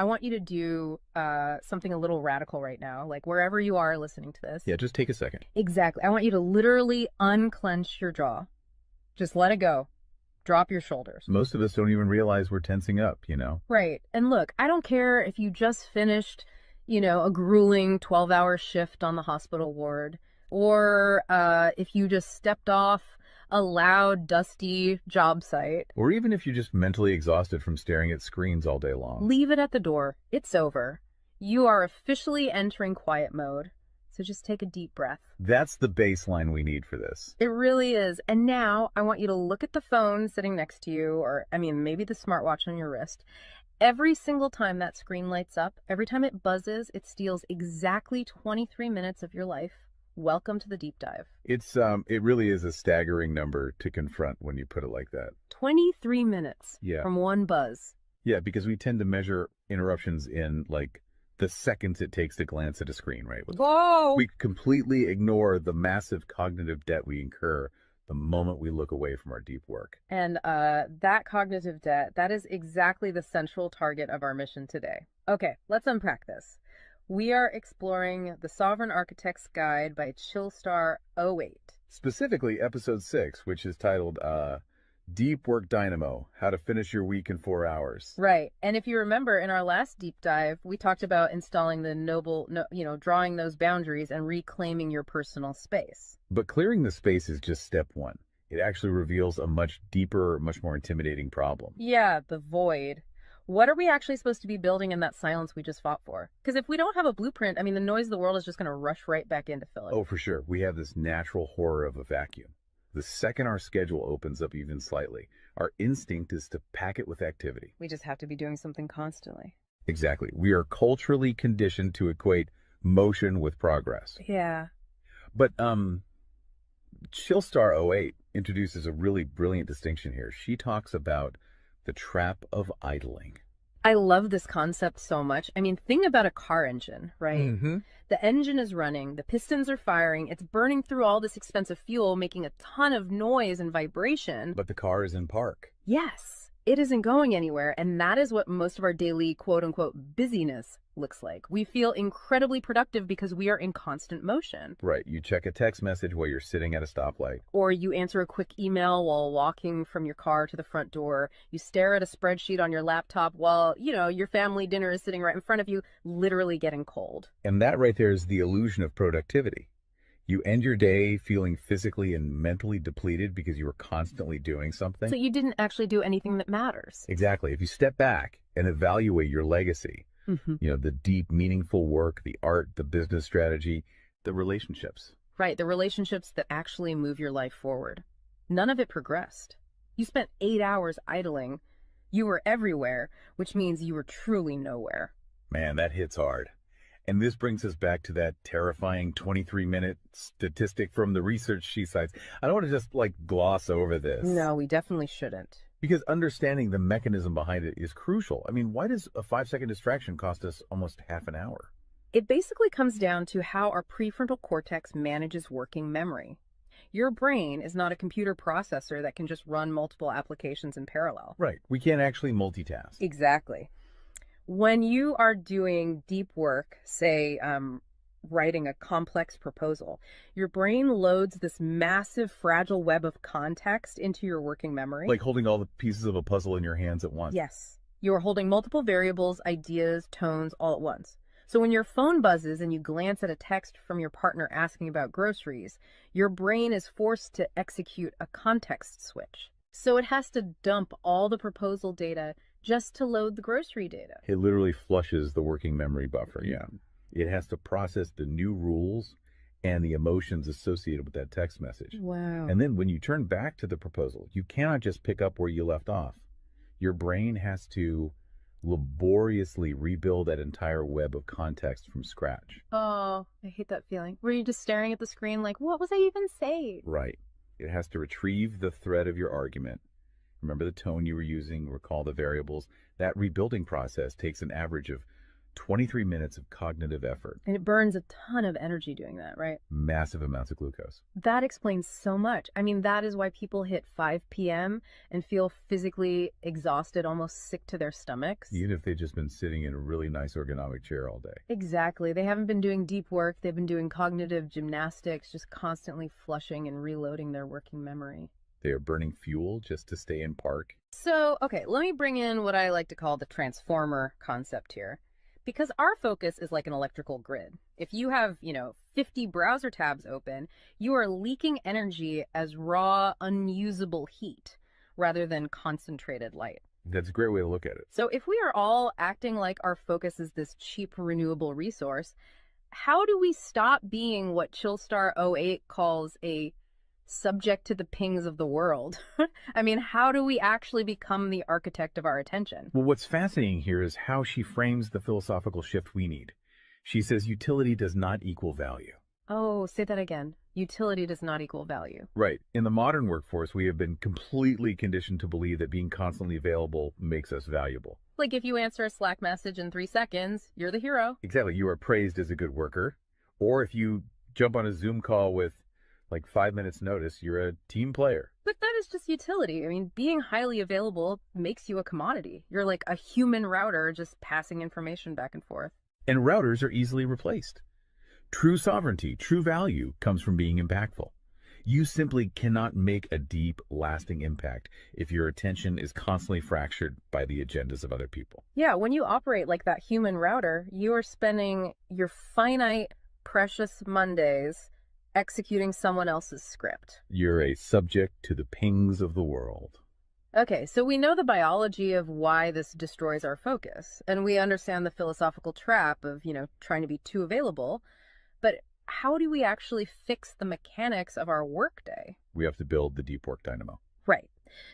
I want you to do something a little radical right now, like wherever you are listening to this. Yeah, just take a second. Exactly. I want you to literally unclench your jaw. Just let it go. Drop your shoulders. Most of us don't even realize we're tensing up, you know? Right. And look, I don't care if you just finished, a grueling 12-hour shift on the hospital ward, or if you just stepped off a loud, dusty job site. Or even if you're just mentally exhausted from staring at screens all day long. Leave it at the door. It's over. You are officially entering quiet mode. So just take a deep breath. That's the baseline we need for this. It really is. And now I want you to look at the phone sitting next to you, or maybe the smartwatch on your wrist. Every single time that screen lights up, every time it buzzes, it steals exactly 23 minutes of your life. Welcome to the deep dive. It really is a staggering number to confront when you put it like that. 23 minutes Yeah. from one buzz. Yeah, because we tend to measure interruptions in like the seconds it takes to glance at a screen, right? Whoa! We completely ignore the massive cognitive debt we incur the moment we look away from our deep work. And that cognitive debt, that is exactly the central target of our mission today. Okay, let's unpack this. We are exploring The Sovereign Architect's Guide by Chillstar 08. Specifically, episode 6, which is titled Deep Work Dynamo, How to Finish Your Week in 4 Hours. Right. And if you remember in our last deep dive, we talked about installing drawing those boundaries and reclaiming your personal space. But clearing the space is just step one. It actually reveals a much deeper, much more intimidating problem. Yeah, the void. What are we actually supposed to be building in that silence we just fought for? Because if we don't have a blueprint, the noise of the world is just going to rush right back in to fill it. Oh, for sure. We have this natural horror of a vacuum. The second our schedule opens up even slightly, our instinct is to pack it with activity. We just have to be doing something constantly. Exactly. We are culturally conditioned to equate motion with progress. Yeah. But Chillstar 08 introduces a really brilliant distinction here. She talks about the trap of idling. I love this concept so much. Think about a car engine, right? Mm-hmm. The engine is running, the pistons are firing, it's burning through all this expensive fuel, making a ton of noise and vibration. But the car is in park. Yes, it isn't going anywhere, and that is what most of our daily quote-unquote busyness looks like. We feel incredibly productive because we are in constant motion. Right. You check a text message while you're sitting at a stoplight. Or you answer a quick email while walking from your car to the front door. You stare at a spreadsheet on your laptop while, your family dinner is sitting right in front of you, literally getting cold. And that right there is the illusion of productivity. You end your day feeling physically and mentally depleted because you were constantly doing something. So you didn't actually do anything that matters. Exactly. If you step back and evaluate your legacy, the deep, meaningful work, the art, the business strategy, the relationships. Right, the relationships that actually move your life forward. None of it progressed. You spent 8 hours idling. You were everywhere, which means you were truly nowhere. Man, that hits hard. And this brings us back to that terrifying 23-minute statistic from the research she cites. I don't want to just gloss over this. No, we definitely shouldn't. Because understanding the mechanism behind it is crucial. Why does a 5-second distraction cost us almost half an hour? It basically comes down to how our prefrontal cortex manages working memory. Your brain is not a computer processor that can just run multiple applications in parallel. Right. We can't actually multitask. Exactly. When you are doing deep work, say writing a complex proposal, your brain loads this massive fragile web of context into your working memory. Like holding all the pieces of a puzzle in your hands at once. Yes. You are holding multiple variables, ideas, tones all at once. So when your phone buzzes and you glance at a text from your partner asking about groceries, your brain is forced to execute a context switch. So it has to dump all the proposal data just to load the grocery data. It literally flushes the working memory buffer, yeah. It has to process the new rules and the emotions associated with that text message. Wow. And then when you turn back to the proposal, you cannot just pick up where you left off. Your brain has to laboriously rebuild that entire web of context from scratch. Oh, I hate that feeling. Were you just staring at the screen like, what was I even saying? Right. It has to retrieve the thread of your argument. Remember the tone you were using, recall the variables. That rebuilding process takes an average of 23 minutes of cognitive effort. And it burns a ton of energy doing that, right? Massive amounts of glucose. That explains so much. I mean, that is why people hit 5 p.m. and feel physically exhausted, almost sick to their stomachs. Even if they've just been sitting in a really nice ergonomic chair all day. Exactly. They haven't been doing deep work. They've been doing cognitive gymnastics, just constantly flushing and reloading their working memory. They are burning fuel just to stay in park. So, okay, let me bring in what I like to call the transformer concept here. Because our focus is like an electrical grid. If you have, 50 browser tabs open, you are leaking energy as raw, unusable heat rather than concentrated light. That's a great way to look at it. So if we are all acting like our focus is this cheap renewable resource, how do we stop being what Chillstar '08 calls a subject to the pings of the world? I mean, how do we actually become the architect of our attention? Well, what's fascinating here is how she frames the philosophical shift we need. She says utility does not equal value. Oh, say that again. Utility does not equal value. Right. In the modern workforce, we have been completely conditioned to believe that being constantly available makes us valuable. Like if you answer a Slack message in 3 seconds, you're the hero. Exactly. You are praised as a good worker. Or if you jump on a Zoom call with like 5 minutes notice, you're a team player. But that is just utility. I mean, being highly available makes you a commodity. You're like a human router just passing information back and forth. And routers are easily replaced. True sovereignty, true value comes from being impactful. You simply cannot make a deep, lasting impact if your attention is constantly fractured by the agendas of other people. Yeah, when you operate like that human router, you are spending your finite, precious Mondays executing someone else's script. You're a subject to the pings of the world. Okay, so we know the biology of why this destroys our focus, and we understand the philosophical trap of, trying to be too available, but how do we actually fix the mechanics of our workday? We have to build the deep work dynamo. Right.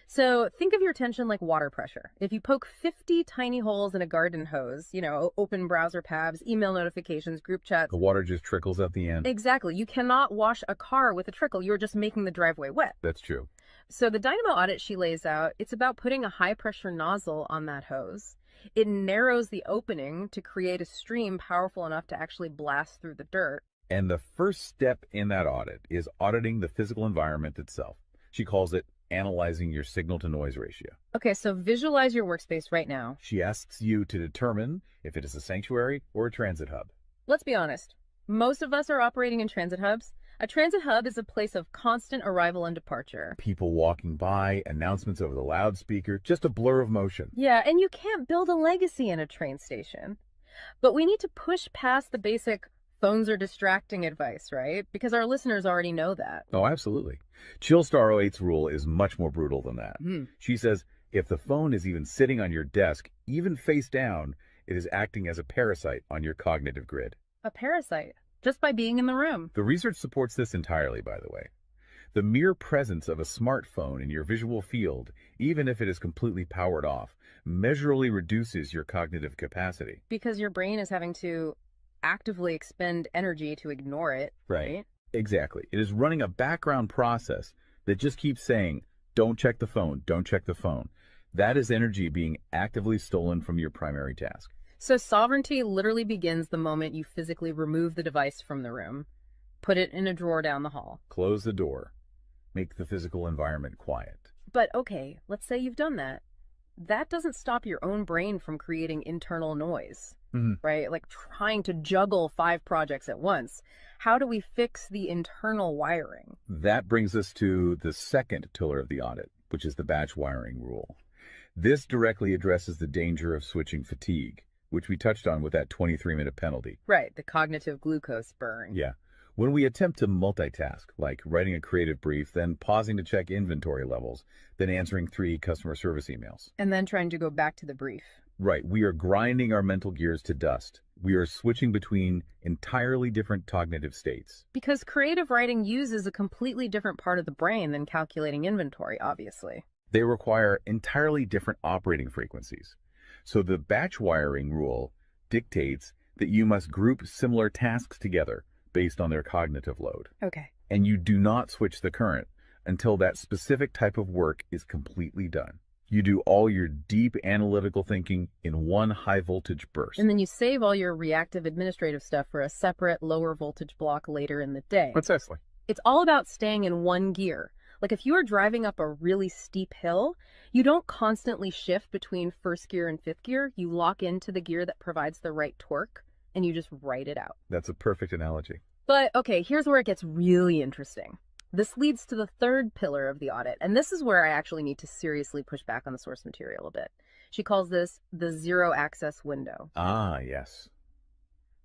So think of your attention like water pressure. If you poke 50 tiny holes in a garden hose, open browser tabs, email notifications, group chats. The water just trickles at the end. Exactly. You cannot wash a car with a trickle. You're just making the driveway wet. That's true. So the Dynamo Audit she lays out, it's about putting a high pressure nozzle on that hose. It narrows the opening to create a stream powerful enough to actually blast through the dirt. And the first step in that audit is auditing the physical environment itself. She calls it analyzing your signal to noise ratio. Okay, so visualize your workspace right now. She asks you to determine if it is a sanctuary or a transit hub. Let's be honest. Most of us are operating in transit hubs. A transit hub is a place of constant arrival and departure. People walking by, announcements over the loudspeaker, just a blur of motion. Yeah, and you can't build a legacy in a train station. But we need to push past the basic phones are distracting advice, right? Because our listeners already know that. Oh, absolutely. Chillstar '08's rule is much more brutal than that. She says if the phone is even sitting on your desk, even face down, it is acting as a parasite on your cognitive grid. A parasite, just by being in the room. The research supports this entirely, by the way. The mere presence of a smartphone in your visual field, even if it is completely powered off, measurably reduces your cognitive capacity. Because your brain is having to actively expend energy to ignore it, right? Exactly. It is running a background process that just keeps saying, don't check the phone, don't check the phone. That is energy being actively stolen from your primary task. So sovereignty literally begins the moment you physically remove the device from the room, put it in a drawer down the hall. Close the door. Make the physical environment quiet. But okay, let's say you've done that. That doesn't stop your own brain from creating internal noise, right? Like trying to juggle 5 projects at once. How do we fix the internal wiring? That brings us to the second pillar of the audit, which is the batch wiring rule. This directly addresses the danger of switching fatigue, which we touched on with that 23-minute penalty. Right, the cognitive glucose burn. Yeah. When we attempt to multitask, like writing a creative brief, then pausing to check inventory levels, then answering 3 customer service emails. And then trying to go back to the brief. Right. We are grinding our mental gears to dust. We are switching between entirely different cognitive states. Because creative writing uses a completely different part of the brain than calculating inventory, obviously. They require entirely different operating frequencies. So the batch wiring rule dictates that you must group similar tasks together based on their cognitive load. Okay. And you do not switch the current until that specific type of work is completely done. You do all your deep analytical thinking in one high voltage burst. And then you save all your reactive administrative stuff for a separate lower voltage block later in the day. Precisely. It's all about staying in one gear. Like if you are driving up a really steep hill, you don't constantly shift between first gear and fifth gear. You lock into the gear that provides the right torque and you just ride it out. That's a perfect analogy. But okay, here's where it gets really interesting. This leads to the third pillar of the audit, and this is where I actually need to seriously push back on the source material a bit. She calls this the zero access window. Ah, yes.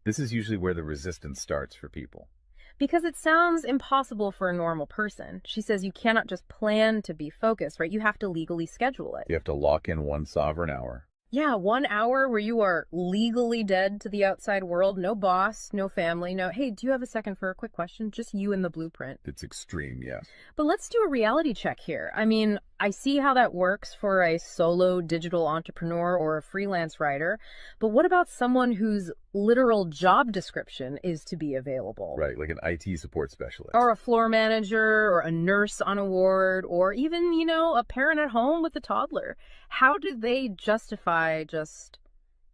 This is usually where the resistance starts for people. Because it sounds impossible for a normal person. She says you cannot just plan to be focused, right? You have to legally schedule it. You have to lock in one sovereign hour. Yeah, 1 hour where you are legally dead to the outside world. No boss, no family, no, hey, do you have a second for a quick question? Just you and the blueprint. It's extreme, yes. But let's do a reality check here. I mean, I see how that works for a solo digital entrepreneur or a freelance writer, but what about someone whose literal job description is to be available? Right, like an IT support specialist. Or a floor manager, or a nurse on a ward, or even, a parent at home with a toddler. How do they justify just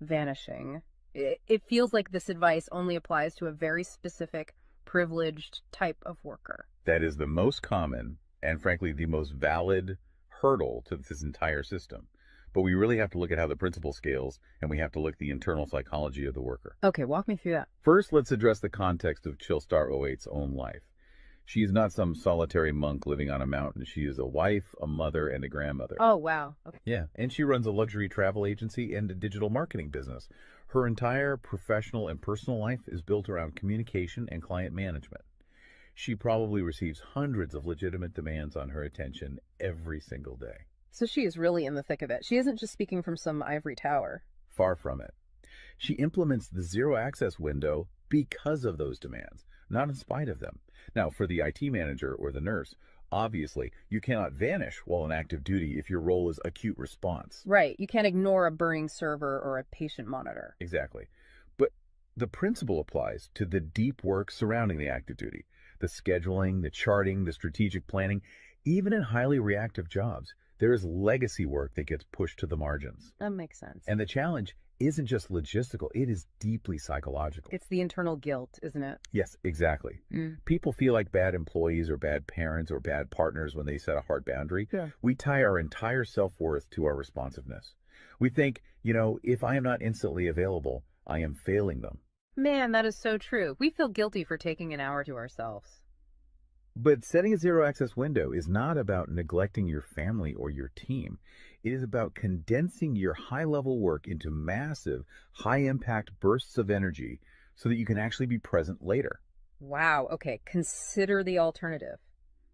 vanishing? It feels like this advice only applies to a very specific, privileged type of worker. That is the most common and, frankly, the most valid hurdle to this entire system. But we really have to look at how the principle scales, and we have to look at the internal psychology of the worker. Okay, walk me through that. First, let's address the context of Chillstar '08's own life. She is not some solitary monk living on a mountain. She is a wife, a mother, and a grandmother. Oh, wow. Okay. Yeah, and she runs a luxury travel agency and a digital marketing business. Her entire professional and personal life is built around communication and client management. She probably receives hundreds of legitimate demands on her attention every single day. So she is really in the thick of it. She isn't just speaking from some ivory tower. Far from it. She implements the zero access window because of those demands, not in spite of them. Now, for the IT manager or the nurse, obviously, you cannot vanish while on active duty if your role is acute response. Right. You can't ignore a burning server or a patient monitor. Exactly. But the principle applies to the deep work surrounding the active duty, the scheduling, the charting, the strategic planning. Even in highly reactive jobs, there is legacy work that gets pushed to the margins. That makes sense. And the challenge isn't just logistical, it is deeply psychological. It's the internal guilt, isn't it? Yes, exactly. People feel like bad employees or bad parents or bad partners when they set a hard boundary. Yeah. We tie our entire self-worth to our responsiveness. We think, if I am not instantly available, I am failing them. Man, that is so true. We feel guilty for taking an hour to ourselves. But setting a zero access window is not about neglecting your family or your team. It is about condensing your high level work into massive, high impact bursts of energy so that you can actually be present later. Wow. Okay. Consider the alternative.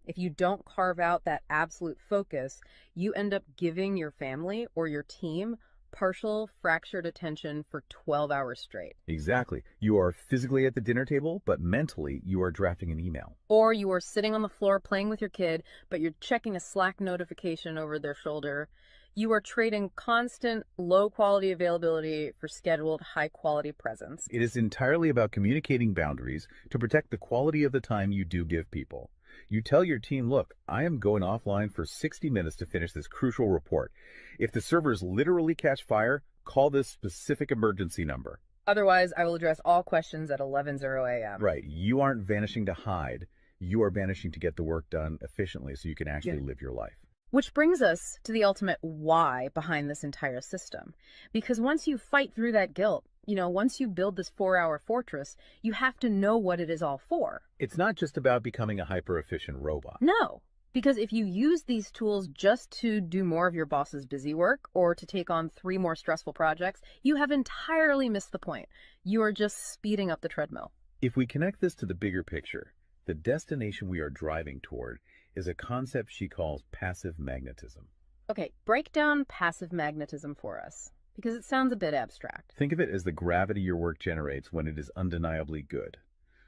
If you don't carve out that absolute focus, you end up giving your family or your team partial fractured attention for 12 hours straight. Exactly. You are physically at the dinner table, but mentally you are drafting an email. Or you are sitting on the floor playing with your kid, but you're checking a Slack notification over their shoulder. You are trading constant low quality availability for scheduled high quality presence. It is entirely about communicating boundaries to protect the quality of the time you do give people. You tell your team, look, I am going offline for 60 minutes to finish this crucial report. If the servers literally catch fire, call this specific emergency number. Otherwise, I will address all questions at 11:00 a.m. Right. You aren't vanishing to hide. You are vanishing to get the work done efficiently so you can actually live your life. Which brings us to the ultimate why behind this entire system. Because once you fight through that guilt, once you build this 4-hour fortress, you have to know what it is all for. It's not just about becoming a hyper-efficient robot. No, because if you use these tools just to do more of your boss's busy work or to take on 3 more stressful projects, you have entirely missed the point. You are just speeding up the treadmill. If we connect this to the bigger picture, the destination we are driving toward is a concept she calls passive magnetism. Okay, break down passive magnetism for us, because it sounds a bit abstract. Think of it as the gravity your work generates when it is undeniably good.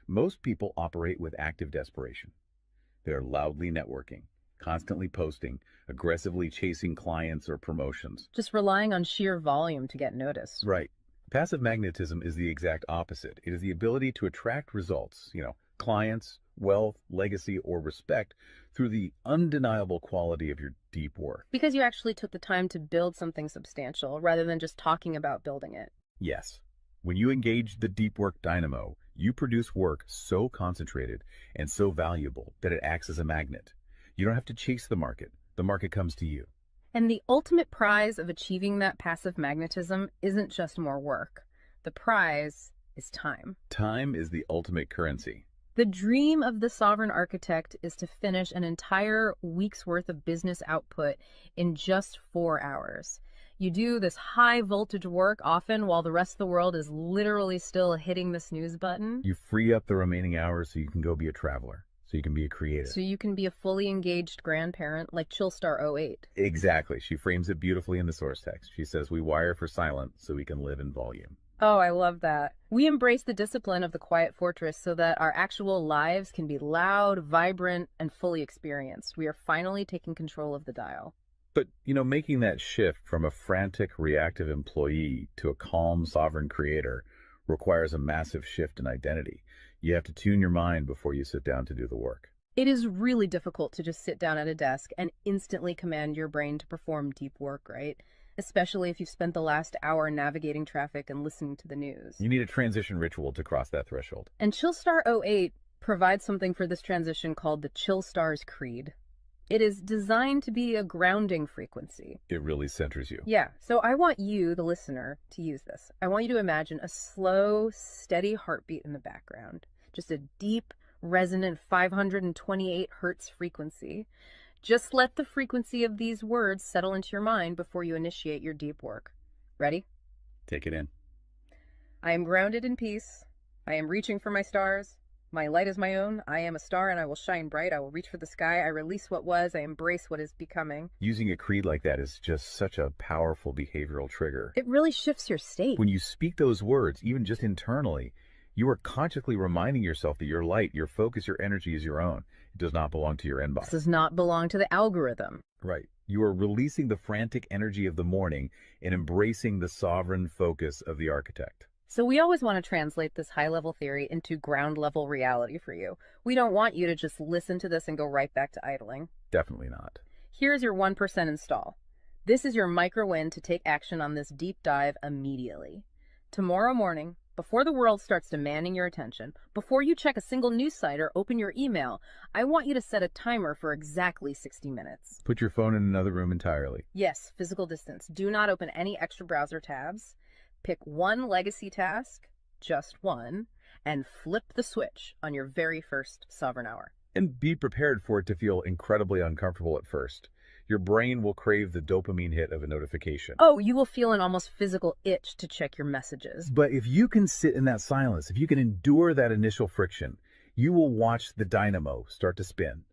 Most people operate with active desperation. They're loudly networking, constantly posting, aggressively chasing clients or promotions. Just relying on sheer volume to get noticed. Right. Passive magnetism is the exact opposite. It is the ability to attract results, clients, wealth, legacy, or respect through the undeniable quality of your deep work. Because you actually took the time to build something substantial rather than just talking about building it. Yes, when you engage the deep work dynamo, you produce work so concentrated and so valuable that it acts as a magnet. You don't have to chase the market comes to you. And the ultimate prize of achieving that passive magnetism isn't just more work. The prize is time. Time is the ultimate currency. The dream of the sovereign architect is to finish an entire week's worth of business output in just 4 hours. You do this high voltage work often while the rest of the world is literally still hitting the snooze button. You free up the remaining hours so you can go be a traveler, so you can be a creative. So you can be a fully engaged grandparent like Chillstar 08. Exactly. She frames it beautifully in the source text. She says, we wire for silent so we can live in volume. Oh, I love that. We embrace the discipline of the quiet fortress so that our actual lives can be loud, vibrant, and fully experienced. We are finally taking control of the dial. But, making that shift from a frantic, reactive employee to a calm, sovereign creator requires a massive shift in identity. You have to tune your mind before you sit down to do the work. It is really difficult to just sit down at a desk and instantly command your brain to perform deep work, right? Especially if you've spent the last hour navigating traffic and listening to the news. You need a transition ritual to cross that threshold. And Chillstar 08 provides something for this transition called the Chillstar's Creed. It is designed to be a grounding frequency. It really centers you. Yeah, so I want you, the listener, to use this. I want you to imagine a slow, steady heartbeat in the background. Just a deep, resonant 528 hertz frequency. Just let the frequency of these words settle into your mind before you initiate your deep work. Ready? Take it in. I am grounded in peace. I am reaching for my stars. My light is my own. I am a star and I will shine bright. I will reach for the sky. I release what was. I embrace what is becoming. Using a creed like that is just such a powerful behavioral trigger. It really shifts your state. When you speak those words, even just internally, you are consciously reminding yourself that your light, your focus, your energy is your own. It does not belong to your inbox. This does not belong to the algorithm. Right. You are releasing the frantic energy of the morning and embracing the sovereign focus of the architect. So we always want to translate this high-level theory into ground-level reality for you. We don't want you to just listen to this and go right back to idling. Definitely not. Here's your 1% install. This is your micro-win to take action on this deep dive immediately. Tomorrow morning, before the world starts demanding your attention, before you check a single news site or open your email, I want you to set a timer for exactly 60 minutes. Put your phone in another room entirely. Yes, physical distance. Do not open any extra browser tabs. Pick one legacy task, just one, and flip the switch on your very first sovereign hour. And be prepared for it to feel incredibly uncomfortable at first. Your brain will crave the dopamine hit of a notification. Oh, you will feel an almost physical itch to check your messages. But if you can sit in that silence, if you can endure that initial friction, you will watch the dynamo start to spin.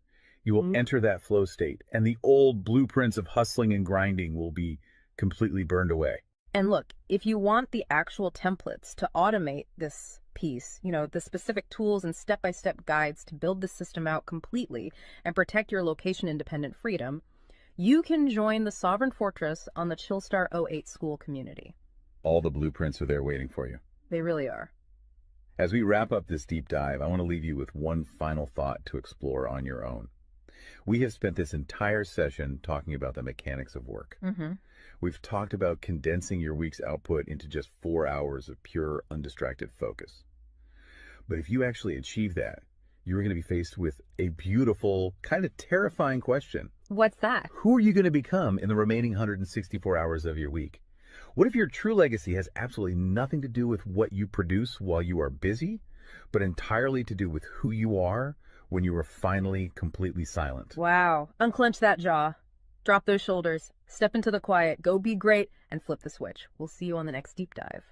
You will enter that flow state, and the old blueprints of hustling and grinding will be completely burned away. And look, if you want the actual templates to automate this piece, the specific tools and step-by-step guides to build the system out completely and protect your location-independent freedom, you can join the Sovereign Fortress on the Chillstar 08 school community. All the blueprints are there waiting for you. They really are. As we wrap up this deep dive, I want to leave you with one final thought to explore on your own. We have spent this entire session talking about the mechanics of work. We've talked about condensing your week's output into just 4 hours of pure, undistracted focus. But if you actually achieve that, you're going to be faced with a beautiful, kind of terrifying question. What's that? Who are you going to become in the remaining 164 hours of your week? What if your true legacy has absolutely nothing to do with what you produce while you are busy, but entirely to do with who you are when you are finally completely silent? Wow. Unclench that jaw. Drop those shoulders. Step into the quiet. Go be great and flip the switch. We'll see you on the next deep dive.